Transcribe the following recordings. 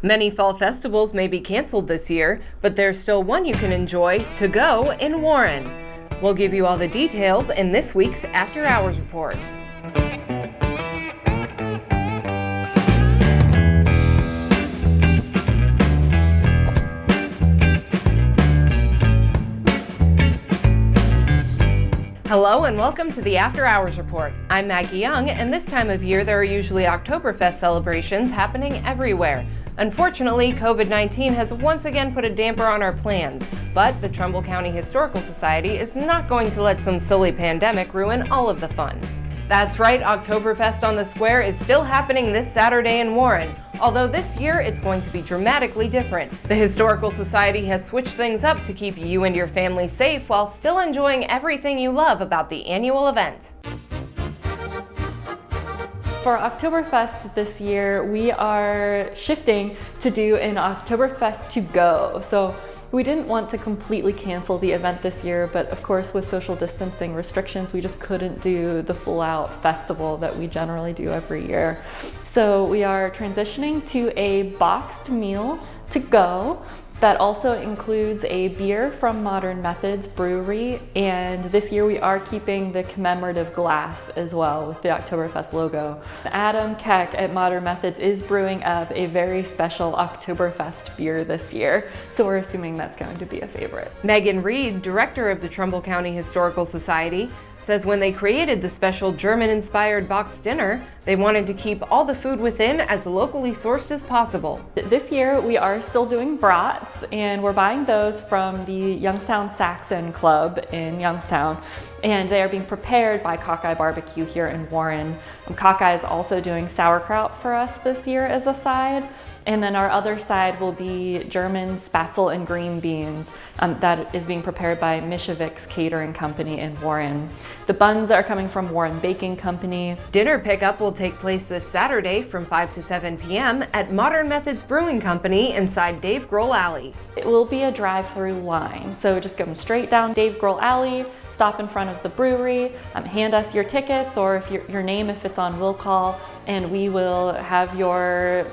Many fall festivals may be canceled this year, but there's still one you can enjoy to go in Warren. We'll give you all the details in this week's After Hours Report. Hello and welcome to the After Hours Report. I'm Maggie Young, and this time of year there are usually Oktoberfest celebrations happening everywhere. Unfortunately, COVID-19 has once again put a damper on our plans, but the Trumbull County Historical Society is not going to let some silly pandemic ruin all of the fun. That's right, Oktoberfest on the Square is still happening this Saturday in Warren, although this year it's going to be dramatically different. The Historical Society has switched things up to keep you and your family safe while still enjoying everything you love about the annual event. For Oktoberfest this year, we are shifting to do an Oktoberfest to go. So we didn't want to completely cancel the event this year, but of course with social distancing restrictions, we just couldn't do the full out festival that we generally do every year. So we are transitioning to a boxed meal to go. That also includes a beer from Modern Methods Brewery, and this year we are keeping the commemorative glass as well with the Oktoberfest logo. Adam Keck at Modern Methods is brewing up a very special Oktoberfest beer this year, so we're assuming that's going to be a favorite. Megan Reed, director of the Trumbull County Historical Society, says when they created the special German-inspired boxed dinner, they wanted to keep all the food within as locally sourced as possible. This year we are still doing brats, and we're buying those from the Youngstown Saxon Club in Youngstown, and they are being prepared by Cockeye Barbecue here in Warren. Cockeye is also doing sauerkraut for us this year as a side, and then our other side will be German spatzel and green beans that is being prepared by Mishevik's Catering Company in Warren. The buns are coming from Warren Baking Company. Dinner pickup will take place this Saturday from 5 to 7 p.m. at Modern Methods Brewing Company inside Dave Grohl Alley. It will be a drive-through line, so just come straight down Dave Grohl Alley, stop in front of the brewery, hand us your tickets or if your name if it's on will call, and we will have your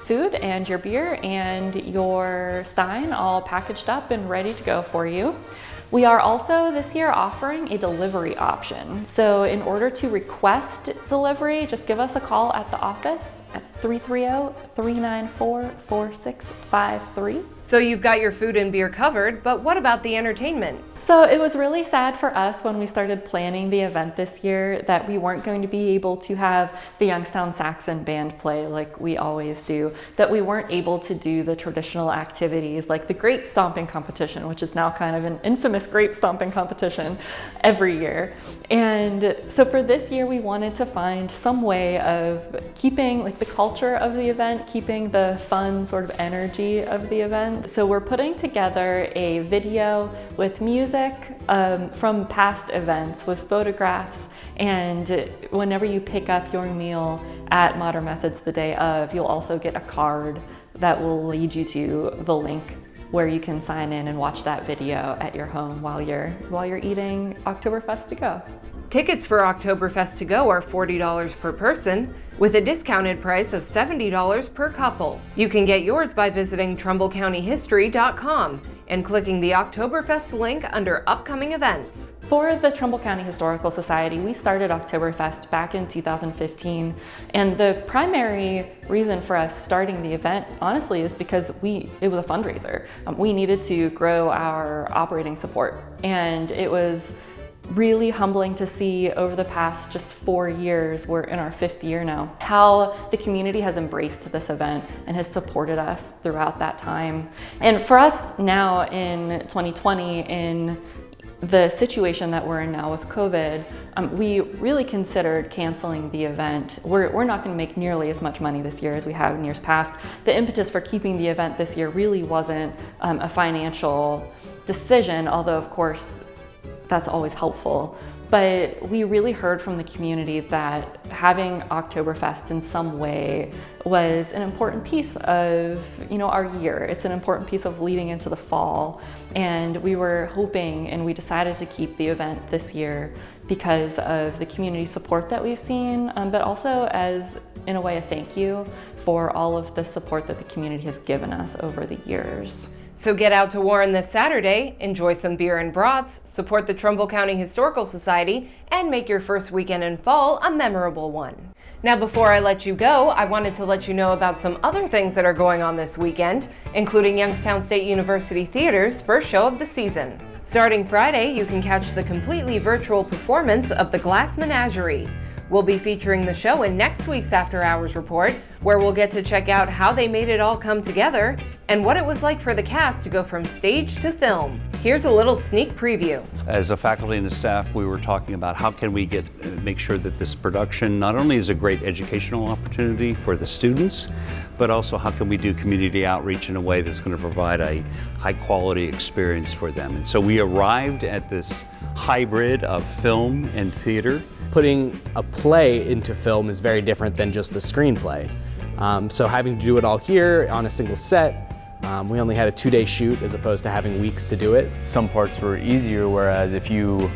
food and your beer and your stein all packaged up and ready to go for you. We are also this year offering a delivery option. So in order to request delivery, just give us a call at the office at 330-394-4653. So you've got your food and beer covered, but what about the entertainment? So it was really sad for us when we started planning the event this year that we weren't going to be able to have the Youngstown Saxon band play like we always do, that we weren't able to do the traditional activities like the grape stomping competition, which is now kind of an infamous grape stomping competition every year. And so for this year, we wanted to find some way of keeping like the culture of the event, keeping the fun sort of energy of the event. So we're putting together a video with music from past events with photographs, and whenever you pick up your meal at Modern Methods the day of, you'll also get a card that will lead you to the link where you can sign in and watch that video at your home while you're eating Oktoberfest to go. Tickets for Oktoberfest to go are $40 per person, with a discounted price of $70 per couple. You can get yours by visiting TrumbleCountyHistory.com and clicking the Oktoberfest link under upcoming events. For the Trumbull County Historical Society, we started Oktoberfest back in 2015, and the primary reason for us starting the event, honestly, is because it was a fundraiser. We needed to grow our operating support, and it was really humbling to see over the past just 4 years, we're in our 5th year now, how the community has embraced this event and has supported us throughout that time. And for us now in 2020, in the situation that we're in now with COVID, we really considered canceling the event. We're not going to make nearly as much money this year as we have in years past. The impetus for keeping the event this year really wasn't a financial decision, although of course that's always helpful. But we really heard from the community that having Oktoberfest in some way was an important piece of, our year. It's an important piece of leading into the fall. And we were hoping, and we decided to keep the event this year because of the community support that we've seen, but also as, in a way, a thank you for all of the support that the community has given us over the years. So get out to Warren this Saturday, enjoy some beer and brats, support the Trumbull County Historical Society, and make your first weekend in fall a memorable one. Now, before I let you go, I wanted to let you know about some other things that are going on this weekend, including Youngstown State University Theater's first show of the season. Starting Friday, you can catch the completely virtual performance of The Glass Menagerie. We'll be featuring the show in next week's After Hours Report, where we'll get to check out how they made it all come together and what it was like for the cast to go from stage to film. Here's a little sneak preview. As a faculty and a staff, we were talking about how can we make sure that this production not only is a great educational opportunity for the students, but also how can we do community outreach in a way that's going to provide a high quality experience for them. And so we arrived at this hybrid of film and theater. Putting a play into film is very different than just a screenplay. So having to do it all here on a single set, we only had a 2-day shoot as opposed to having weeks to do it. Some parts were easier, whereas if you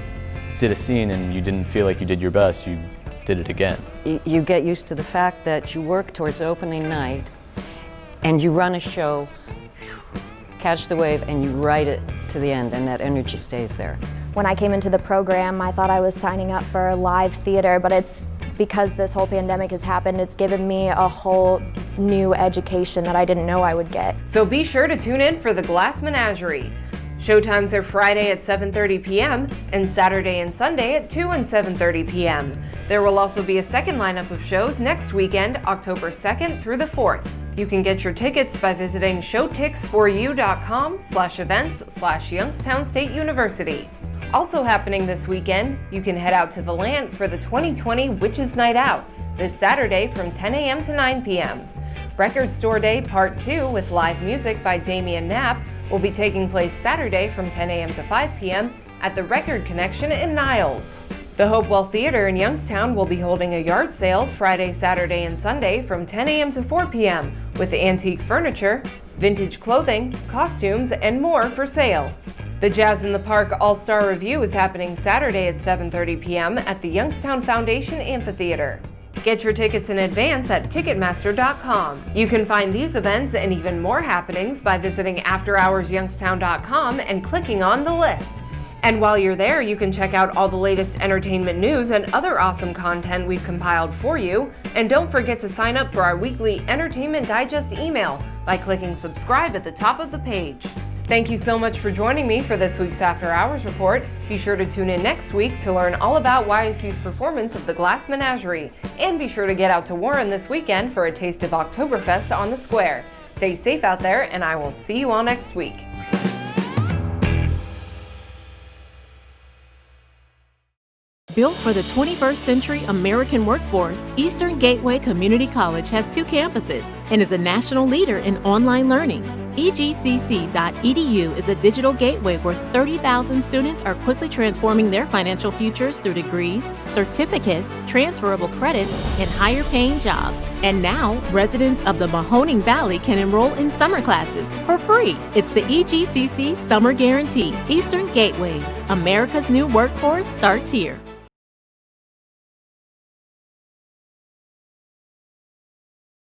did a scene and you didn't feel like you did your best, you did it again. You get used to the fact that you work towards opening night and you run a show, catch the wave, and you ride it to the end, and that energy stays there. When I came into the program, I thought I was signing up for live theater, but it's because this whole pandemic has happened, it's given me a whole new education that I didn't know I would get. So be sure to tune in for The Glass Menagerie. Showtimes are Friday at 7:30 p.m. and Saturday and Sunday at 2 and 7:30 p.m. There will also be a second lineup of shows next weekend, October 2nd through the 4th. You can get your tickets by visiting showtix4u.com/events/Youngstown State University. Also happening this weekend, you can head out to Valant for the 2020 Witches Night Out this Saturday from 10 a.m. to 9 p.m. Record Store Day Part 2 with live music by Damian Knapp will be taking place Saturday from 10 a.m. to 5 p.m. at the Record Connection in Niles. The Hopewell Theater in Youngstown will be holding a yard sale Friday, Saturday, and Sunday from 10 a.m. to 4 p.m. with antique furniture, vintage clothing, costumes, and more for sale. The Jazz in the Park All-Star Review is happening Saturday at 7:30 p.m. at the Youngstown Foundation Amphitheater. Get your tickets in advance at Ticketmaster.com. You can find these events and even more happenings by visiting AfterHoursYoungstown.com and clicking on the list. And while you're there, you can check out all the latest entertainment news and other awesome content we've compiled for you. And don't forget to sign up for our weekly Entertainment Digest email by clicking subscribe at the top of the page. Thank you so much for joining me for this week's After Hours Report. Be sure to tune in next week to learn all about YSU's performance of The Glass Menagerie. And be sure to get out to Warren this weekend for a taste of Oktoberfest on the square. Stay safe out there, and I will see you all next week. Built for the 21st century American workforce, Eastern Gateway Community College has 2 campuses and is a national leader in online learning. EGCC.edu is a digital gateway where 30,000 students are quickly transforming their financial futures through degrees, certificates, transferable credits, and higher-paying jobs. And now, residents of the Mahoning Valley can enroll in summer classes for free. It's the EGCC Summer Guarantee. Eastern Gateway. America's new workforce starts here.